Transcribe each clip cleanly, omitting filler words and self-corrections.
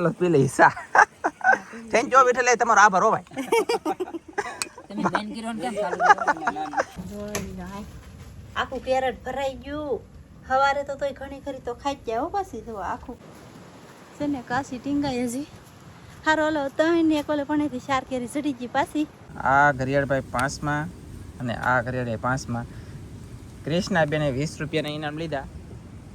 ચાલો પી લઈ સા થેન્ક યુ વિઠ્ઠલ તમારો આભાર હો ભાઈ તમે બેન કિરણ કેમ ચાલુ કર્યો આખું કેરેટ ભરાઈ ગયું સવારે તો તોય ઘણી ખરી તો ખાઈ જાય હો પાછી જો આખું છે ને કાશી ટીંગાઈ હજી હારો હલો તને કોલે પણેથી 4 કેરી ચડી ગઈ પાછી આ ઘરિયાળભાઈ 5માં અને આ ઘરિયાળે 5માં કૃષ્ણાબેને 20 રૂપિયાના ઇનામ લીધા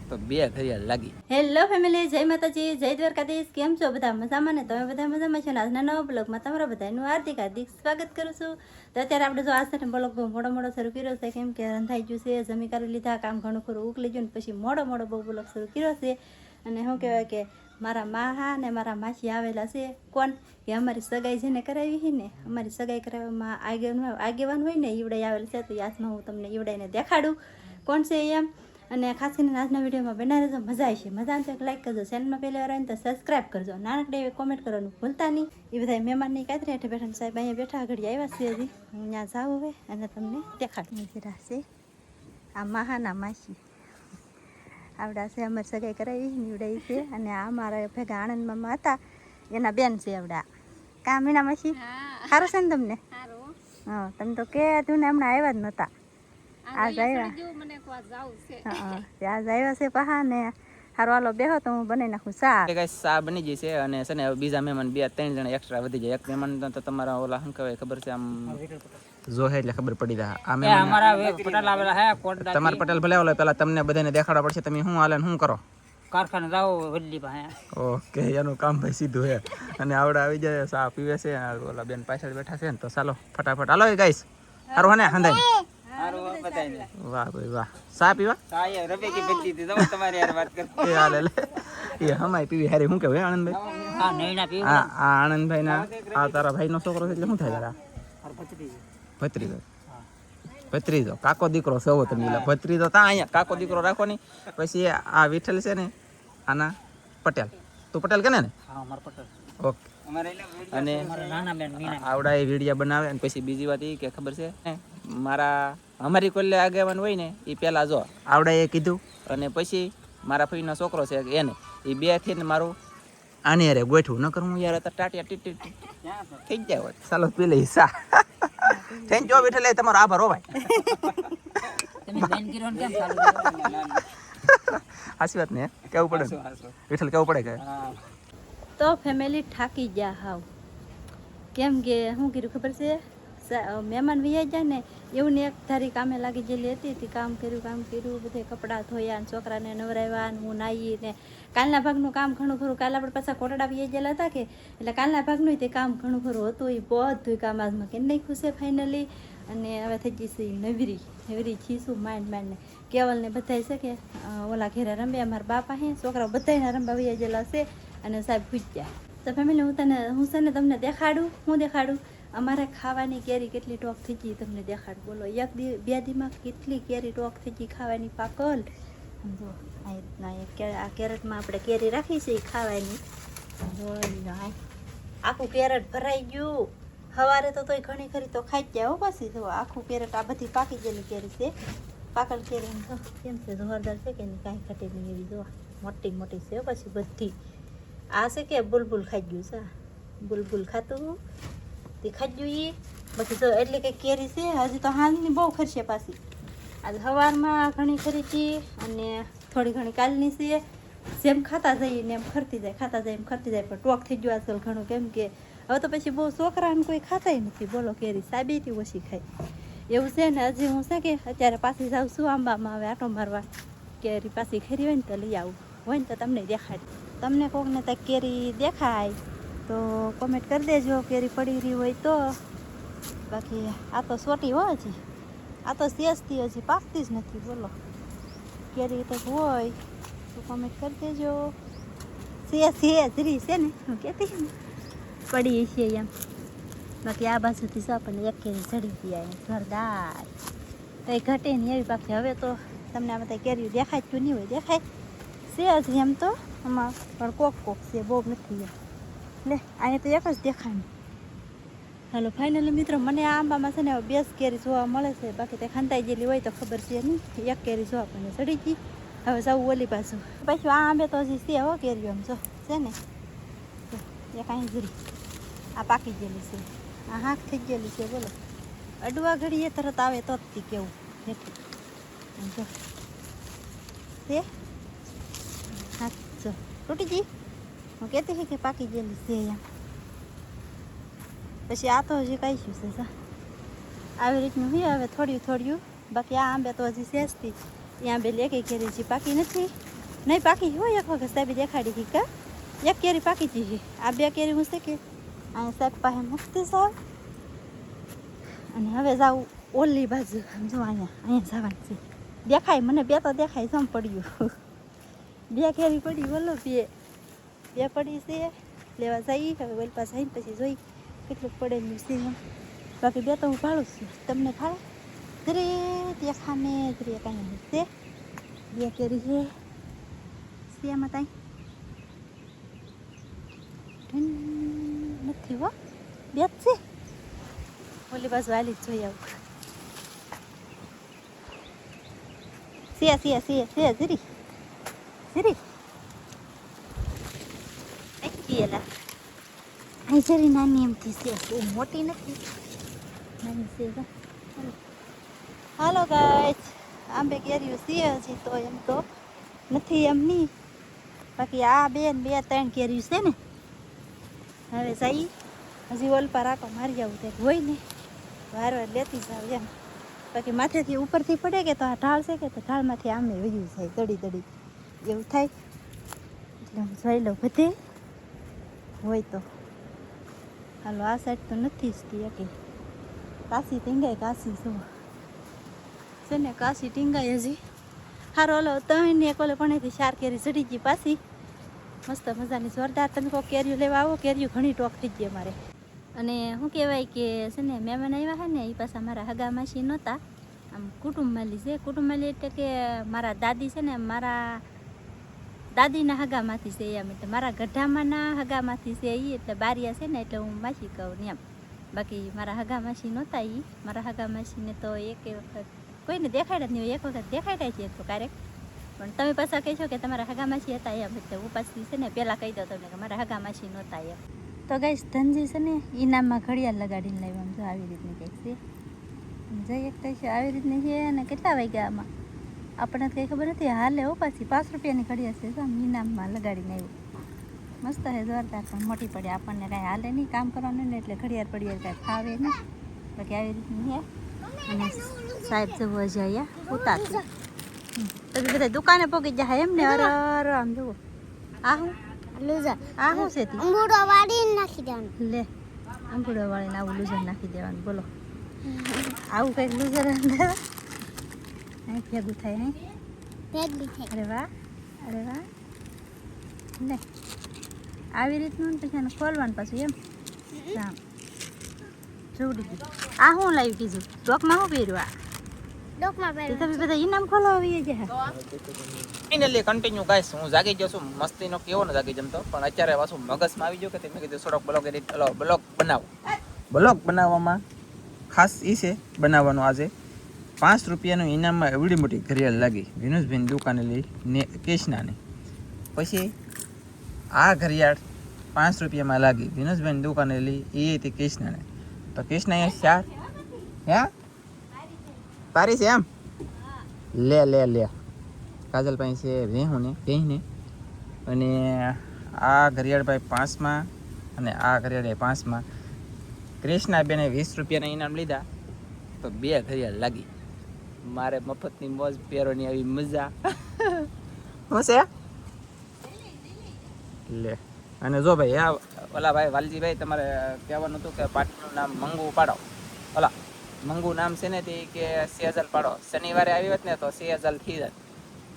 તો 2 ઘરિયાળ લાગી હેલો ફેમિલી જય માતાજી જય દ્વારકાધીશ કેમ છો બધા મજામાં ને તમે બધા મજામાં છો ને આજના નવા બ્લોગમાં તમારા બધાનું હાર્દિક સ્વાગત કરું છું તો અત્યારે આપણે જો આજ સાથે બ્લોગ બહુ મોડો શરૂ કર્યો છે કેમ કે રંધાઈ ગયું છે જમી કરી લીધા કામ ઘણું ખરું ઉકલી ગયું ને પછી મોડો બહુ બ્લોગ શરૂ કર્યો છે અને શું કહેવાય કે મારા મા ને મારા માસી આવેલા છે કોણ કે અમારી સગાઈ જેને કરાવી છે ને અમારી સગાઈ કરાવવામાં આગેવાન હોય ને ઈવડાઈ આવેલ છે તો યાદમાં હું તમને ઈવડાઈને દેખાડું કોણ છે એમ અને ખાસ કરીને આજના વિડીયોમાં બના રહેજો મજા આવશે મજા આવે તો લાઈક કરજો ચેનલમાં પહેલી વાર આવીને તો સબસ્ક્રાઈબ કરજો નાનકડે એવી કોમેન્ટ કરવાનું ભૂલતા નહીં એ બધા મહેમાનની કાતરી હેઠે બેઠા સાહેબ અહીંયા બેઠા ઘડી આવ્યા છે હજી હું ત્યાં જાઉં હવે અને તમને દેખાડું છે આ મહાના માસી આવડા છે અમારી સગાઈ કરાવી નીવડાઈ છે અને આ મારા ભેગા આણંદમાં હતા એના બેન છે આવડા કા મીના માસી સારું છે ને તમને હા તમે તો કે તું ને હમણાં આવ્યા જ નહોતા આજ આવ્યા છે પહા ને હારો હાલો બેહો તો હું બનાવી નાખું સા બની ગઈ છે અને છે ને બીજા મહેમાન 2-3 જણા એક્સ્ટ્રા વધી જાય એક મહેમાન તો તમારા ઓલા શું કહેવાય ખબર છે આમ જોહે એટલે ખબર પડી જાય આ મહેમાન અમારા પટેલ આવેલા હે કોટડા તમારા પટેલ ભલે ઓલા પેલા તમને બધાને દેખાડવા પડશે તમે શું હાલે ને શું કરો કારખાને જાઓ વડલી પાસે ઓકે એનું કામ ભાઈ સીધું હે અને આવડા આવી જાય સા પીવે છે ઓલા બેન પાછળ બેઠા છે ને તો ચાલો ફટાફટ હાલો ગાઈસ હારું હે ને હંધાઈ વાહ ભાઈ વાહ સા પીવા એ હાલે લે એ હમાય પીવી હારી શું કહેવાય આનંદભાઈ હા આનંદભાઈ ના આ તારા ભાઈ નો છોકરો છે એટલે શું થાય તારા ભત્રીજો કાકો દીકરો સવો તમે ભત્રીજો તા અહીંયા કાકો દીકરો રાખો ની પછી આ વિઠ્ઠલ છે ને આના પટેલ તું પટેલ કે ને ઓકે અને આવડા એ વિડીયા બનાવે અને પછી બીજી વાત એ કે ખબર છે મારા અમારી કોલે આગેવાન હોય ને એ પેલા જો આવડા એ કીધું અને પછી મારા ફઈનો છોકરો છે એને એ બે થી ને મારું આની અરે ગોઠવું ન કરું યાર ટાટિયા ટીટી થઈ જાય હોય ચાલો પી લઈ સા થેન્ક યુ વિઠ્ઠલ તમારો આભાર હો ભાઈ તમે બેન કિરણ કેમ ચાલુ હાસી વાત ને કેવું પડે વિઠ્ઠલ કેવું પડે કે તો ફેમિલી થાકી ગયા હાવ કેમ કે શું કર્યું ખબર છે મહેમાન વૈયા જાય ને એવું ને એક ધારી કામે લાગી ગયેલી હતી કામ કર્યું બધે કપડાં ધોયા ને છોકરાને નવરાવ્યા ને હું નાહી ને કાલના ભાગનું કામ ઘણું ખરું કાલે આપણે પાછા કોટડા વૈયા ગયેલા હતા કે એટલે કાલના ભાગનું તે કામ ઘણું ખરું હતું એ બધું કામ આજમાં કે નહીં ખુશે ફાઇનલી અને હવે થઈ જઈશે નવરી છીશું માંડ ને કેવલ ને બધા છે કે ઓલા ઘેરે રમે અમારા બાપા હે છોકરાઓ બધાને રમવા વૈયા ગયેલા છે અને સાહેબ પૂછ્યા તો ફેમિલી હું છે ને તમને દેખાડું અમારે ખાવાની કેરી કેટલી ટોક થઈ ગઈ તમને દેખાડ બોલો બે દીમાં કેટલી કેરી ટોક થઈ ગઈ ખાવાની પાકલ જો આ રીતના આ કેરેટમાં આપણે કેરી રાખી છે એ ખાવાની જો આખું કેરેટ ભરાઈ ગયું સવારે તો તોય ઘણી ખરી તો ખાઈ જાય હો પાછી જો આખું કેરેટ આ બધી પાકી ગયેલી કેરી છે પાકલ કેરી તો કેમ છે જોરદાર છે કે નહીં કાંઈ ઘટે નહીં એવી જો મોટી છે પછી બધી આ છે કે બુલબુલ ખાઈ ગયું છે બુલબુલ ખાતું ખાઈ પછી તો એટલે કે કેરી છે હજી તો હાલની બહુ ખરશે પાછી આજે સવારમાં ઘણી ખરી હતી અને થોડી ઘણી કાલની છે જેમ ખાતા જઈએ ને એમ ખરતી જાય પણ ટોક થઈ ગયું આજકાલ ઘણું કેમ કે હવે તો પછી બહુ છોકરાને કોઈ ખાતાય નથી બોલો કેરી સાબેથી ઓછી ખાય એવું છે ને હજી હું છે કે અત્યારે પાછી જાઉં છું આંબામાં હવે આટો મારવા કેરી પાછી ખરી હોય ને તો લઈ આવું હોય ને તો તમને દેખાડી તમને કોકને તો કેરી દેખાય તો કોમેન્ટ કરી દેજો કેરી પડી રહી હોય તો બાકી આ તો સોટી હોય હજી આ તો સેજથી હજી પાકતી જ નથી બોલો કેરી તો હોય તો કોમેન્ટ કરી દેજો સેજરી છે ને હું કહેતી પડી છે એમ બાકી આ બાજુથી તો આપણને એક કેરી ચડી ગયા જોરદાર કંઈ ઘટે નહીં એવી પાકતી હવે તો તમને આ બધા કેરીઓ દેખાય જ નહીં હોય દેખાય સેજ એમ તો આમાં પણ કોક છે બહુ નથી લે અહીંયા તો એક જ દેખાય હાલો ફાઇનલી મિત્રો મને આ આંબામાં છે ને બેસ કેરી જોવા મળે છે બાકી તે ખંતાઈ ગયેલી હોય તો ખબર છે નહીં એક કેરી જોવા આપણને ચડી ગઈ હવે જવું ઓલી પાછું આ આંબે તો હજી છે હો કેરીઓ આમ જો છે ને એક અહીં જરી આ પાકી ગયેલી છે, આ હાથ થઈ ગયેલી છે. બોલો અડવા ઘડીએ તરત આવે તો જ કેવું હેઠું જો તે હાથ જો તૂટી ગઈ. હું કહેતી હતી કે પાકી ગયેલી છે અહીંયા. પછી આ તો હજી કાંઈ શું છે સા આવી રીતનું હોય હવે થોડ્યું થોડ્યું. બાકી આ આંબે તો હજી સેજતી એ આંબે લેકે કેરી હજી પાકી નથી. નહીં પાકી હોય એક વખત સાહેબ દેખાડી હતી કા એક કેરી પાકી છે. આ બે કેરી હું છે કે અહીંયા સાહેબ પાસે મૂકતી સાહેબ. અને હવે જાઉં ઓલી બાજુ જો અહીંયા જવાનું છે. દેખાય મને બે તો દેખાય જમ પડ્યું. બે કેરી પડી બોલો બે પડી છે લેવા જઈ. હવે ઓલી પાસે જઈને પછી જોઈ કેટલું પડેલું છે એમ. બાકી બે તો હું ભાડું છું તમને ખાડે ધરે દેખાને ધરે કાંઈ છે. બે કેરી છે એમાં તાઈ નથી હો બે જ છે. ઓલી બાજુ હાલી જ જોઈ આવું. છે ધીરી ધીરી એલા અહીં જરી નાની એમથી છે બહુ મોટી નથી નાની છે. હાલો ગાઈસ આંબે કેરીઓ છે હજી તો એમ તો નથી એમ નહીં. બાકી આ બે ત્રણ કેરીઓ છે ને હવે જઈ હજી ઓલ પર આકો મારી આવું તે હોય ને વાર લેતી જાવ એમ. બાકી માથેથી ઉપરથી પડે કે તો આ ઢાળ છે કે તો ઢાળમાંથી આમે વયું જાય તડી એવું થાય. એટલે હું જોઈ લઉં બધે હોય તો. હાલો આ સાઈડ તો નથી જ કે કાશી ટીંગાય કાશી શું છે ને કાશી ટીંગાય હજી. હારો હલો ત્રણ ને કોલે પણેથી 4 કેરી ચડી ગઈ પાછી મસ્ત મજાની જોરદાર. તમે કોઈ કેરીઓ લેવા આવો કેરીઓ ઘણી ટોક થઈ ગઈ અમારે. અને શું કહેવાય કે છે ને મહેમાન આવ્યા છે ને એ પાછા મારા હગા માસી નહોતા આમ કુટુંબમાલી છે. કુટુંબમાલી એટલે કે મારા દાદી છે ને મારા દાદીના હગામાંથી છે એમ. એટલે મારા ગઢામાંના હગામાંથી છે એ એટલે બારિયા છે ને એટલે હું માસી કહું ને એમ. બાકી મારા હગા માસી નહોતા એ. મારા હગા માસીને તો એક વખત કોઈને દેખાડ્યા જ નહીં હોય. એક વખત દેખાડ્યા છે તો ક્યારેક. પણ તમે પાછા કહેશો કે તમારા હગા માસી હતા એમ. એટલે હું પાછી છે ને પહેલાં કહી દો તમને કે મારા હગા માસી નહોતા એમ. તો ગાઈસ ધનજી છે ને ઇનામમાં ઘડિયાળ લગાડીને લાવ્યા. આમ જો આવી રીતની કંઈક છે જઈ એક છે આવી રીતની છે. અને કેટલા વાગ્યા આમાં આપણને કંઈ ખબર નથી. હાલે હો પાછી 5 રૂપિયાની ઘડિયાળ છે. આમ ઇનામમાં લગાડીને આવ્યું મસ્ત છે જોરદાર. પણ મોટી પડે આપણને કાંઈ હાલે નહીં કામ કરવાનું ને એટલે ઘડિયાળ પડિયાળ કાંઈ ફાવે નહીં. બાકી આવી રીતની છે. અને સાહેબ જવો હજી અહીંયા ઉતારશે પછી બધા દુકાને પહોંચી જાય એમ ને. અરે આમ જુઓ આ હું લૂઝર આ શું છે તી અંગૂઠો વાળીને નાખી દેવાનું. લે અંગૂઠો વાળીને આવું લૂઝર નાખી દેવાનું. બોલો આવું કંઈક લૂઝર અંદર ભેગું થાય નહીં ભેગું થાય. અરે વાહ લે આવી રીતનું પછી એને ખોલવાનું પાછું એમ. આમ જોડી દીધું. આ શું લાવી કીધું ડોકમાં શું પહેર્યું? આ ડોકમાં પહેર્યું. તમે બધા ઇનામ ખોલાવી ગયા. ફાઇનલી કન્ટિન્યુ ગાઈસ હું જાગી ગયો છું. મસ્તીનો કેવો ને જાગી જમતો પણ અત્યારે પાછું મગજમાં આવી ગયો કે મેં કીધું થોડોક બ્લોગ બનાવો. બ્લોગ બનાવવામાં ખાસ એ છે બનાવવાનું આજે 5 રૂપિયાનું ઇનામમાં એવડી મોટી ઘડિયાળ લાગી વિનુષભાઈની દુકાને લઈ ને કૃષ્ણાની. પછી આ ઘડિયાળ 5 રૂપિયામાં લાગી વિનુષભાઈની દુકાને લઈ એ હતી કૃષ્ણાને. તો કૃષ્ણ અહીંયા 4 હે તારી છે એમ લે કાજલ પાસે છે ભેહને. અને આ ઘડિયાળ ભાઈ 5માં અને આ ઘડિયાળ 5માં. કૃષ્ણા બેને 20 રૂપિયાના ઇનામ લીધા તો 2 ઘડિયાળ લાગી. મારે મફતની મોજ પહેરવાની આવી મજા શું છે લે. અને જો ભાઈ આ ઓલા ભાઈ વાલજીભાઈ તમારે કહેવાનું હતું કે પાર્ટીનું નામ મંગુ પાડો. ઓલા મંગુ નામ છે ને તે કે સેજલ પાડો. શનિવારે આવી હોત ને તો સેજલ થઈ જાય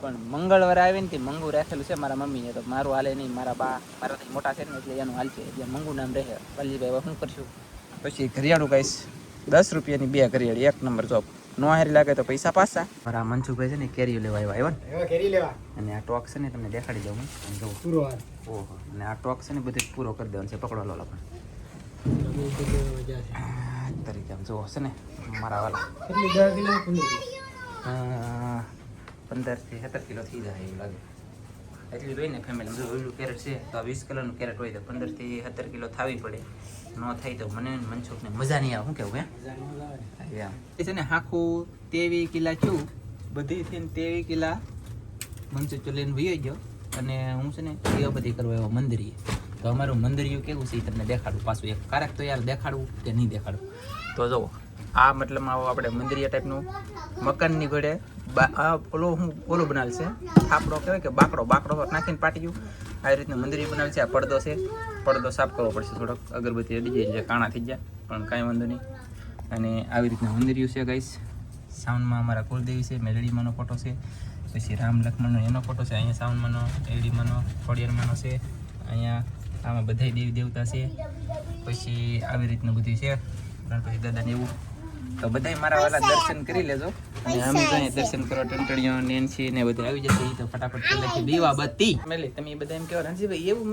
પણ મંગળવારે આવીને તે મંગુ રાખેલું છે મારા મમ્મીને. તો મારું હાલે નહીં મારા બા મારાથી મોટા છે ને એટલે એનું હાલ છે એટલે મંગુ નામ રહે. વાલજીભાઈ હવે શું કરશું. પછી ઘડિયાળું કહીશ 10 રૂપિયાની 2 ઘડિયાળ 1 નંબર જોબ. નો હારી લાગે તો પૈસા પાછા. મારા મનસુખભાઈ છે ને કેરીઓ લેવા આવ્યા ને કેરી લેવા. અને આ ટોક છે ને તમને દેખાડી દઉં હું જો પૂરો. ઓહો અને આ ટોક છે ને બધું પૂરો કરી દેવાનો છે. પકડો લો પણ તરીકે આમ જો છે ને મારા વાલા 15 થી 17 કિલો થઈ જાય એવું લાગે. એટલી હોય ને ફેમિલી જો ઓલું કેરેટ છે તો આ 20 કિલોનું કેરેટ હોય તો 15 થી 17 કિલો થાવી પડે. ન થાય તો મને મનસુખને મજા નહીં આવે. શું કેવું હે એ છે ને આખું 23 કિલા છું બધી થઈને 23 કિલા મનસુખ લઈને વયો ગયો અને હું છે ને એ બધી કરવા એવો મંદિર. તો અમારું મંદિરિયું કેવું છે એ તમને દેખાડું પાછું એક કારક તો યાર દેખાડવું કે નહીં દેખાડવું. તો જુઓ આ મતલબમાં આવો આપણે મંદિરિયા ટાઈપનું મકાનની ઘડે ઓલો બનાવેલ છે થાપડો કહેવાય કે બાકડો નાખીને પાટિયું આવી રીતનું મંદિરિયું બનાવેલ છે. આ પડદો છે, પડદો સાફ કરવો પડશે થોડોક, અગરબત્તી અડી જાય છે કાણા થઈ જાય પણ કાંઈ વાંધો નહીં. અને આવી રીતના મંદિરિયું છે ગાઈસ. સાઉન્ડમાં અમારા કુલદેવી છે, મેલડીમાંનો ફોટો છે, પછી રામ લક્ષ્મણનો એનો ફોટો છે, અહીંયા સાઉન્ડમાંનો, મેલડીમાંનો, ખોડિયારમાંનો છે, અહીંયા આમાં બધા દેવી દેવતા છે. પછી આવી રીતનું બધું છે ગણપતિ દાદાને એવું. તો બધા મારા વાલા દર્શન કરી લેજો અને અમે ત્યાં દર્શન કરો ટંટણીઓ નેન્સી ને બધું આવી જશે. તો ફટાફટ પહેલાથી દીવાબત્તી મેલે તમે બધા એમ કહેવા રણજીભાઈ એવું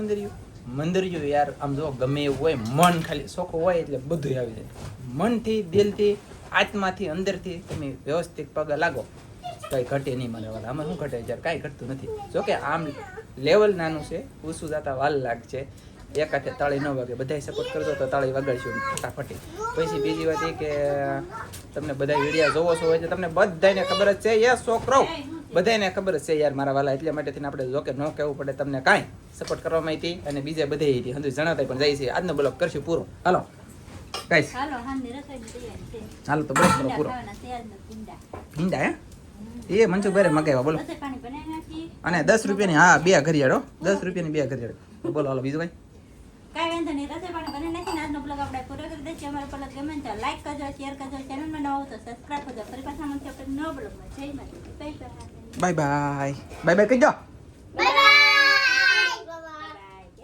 મંદિરિયું યાર આમ જો ગમે એવું હોય મન ખાલી ચોખ્ખું હોય એટલે બધું આવી જાય. મનથી દિલથી આત્માથી અંદરથી તમે વ્યવસ્થિત પગ લાગો કંઈ ઘટે નહીં મારા વાલા. આમાં શું ઘટે જ્યારે કાંઈ ઘટતું નથી. જોકે આમ લેવલ નાનું છે, ઊંચું જતા વાર લાગશે. એક હાથે તાળી ન વાગે, બધાય સપોર્ટ કરજો તો તાળી વગાડશું ફટાફટી. પછી બીજી વાત એ કે તમને બધા વિડીયો જોવો છો હોય છે તમને બધાને ખબર જ છે યસ છોકરો બધાને ખબર જ છે યાર મારા વાલા. એટલા માટેથી આપણે જો કે ન કહેવું પડે તમને કાંઈ સપોર્ટ કરવામાં આવી અને બીજા બધે હંધુ જણાવતા પણ જાય છે. આજનો બ્લોગ કરશું પૂરો. હાલો ગાઈસ હાલો તો બ્લોગ કરો પૂરો. ભીંડા એ મનસુખભાઈ મગાવ્યા બોલો. અને 10 રૂપિયાની હા 2 ઘરિયાળો 10 રૂપિયાની 2 ઘરિયાળો બોલો. હાલો બીજું ભાઈ કાંઈ વાંધો નહીં. રસોઈ પાણી બને નાખીને આજનો બ્લોગ આપણે પૂરો કરી દઈએ. અમારો બ્લોગ ગમે તો લાઈક કરજો, શેર કરજો, ચેનલમાં નવો તો સબસ્ક્રાઈબ કરજો. ફરી પાછા મળશે આપણે નવો બ્લોગમાં. જય માતા, બાય બાય બાય બાય કહી દો.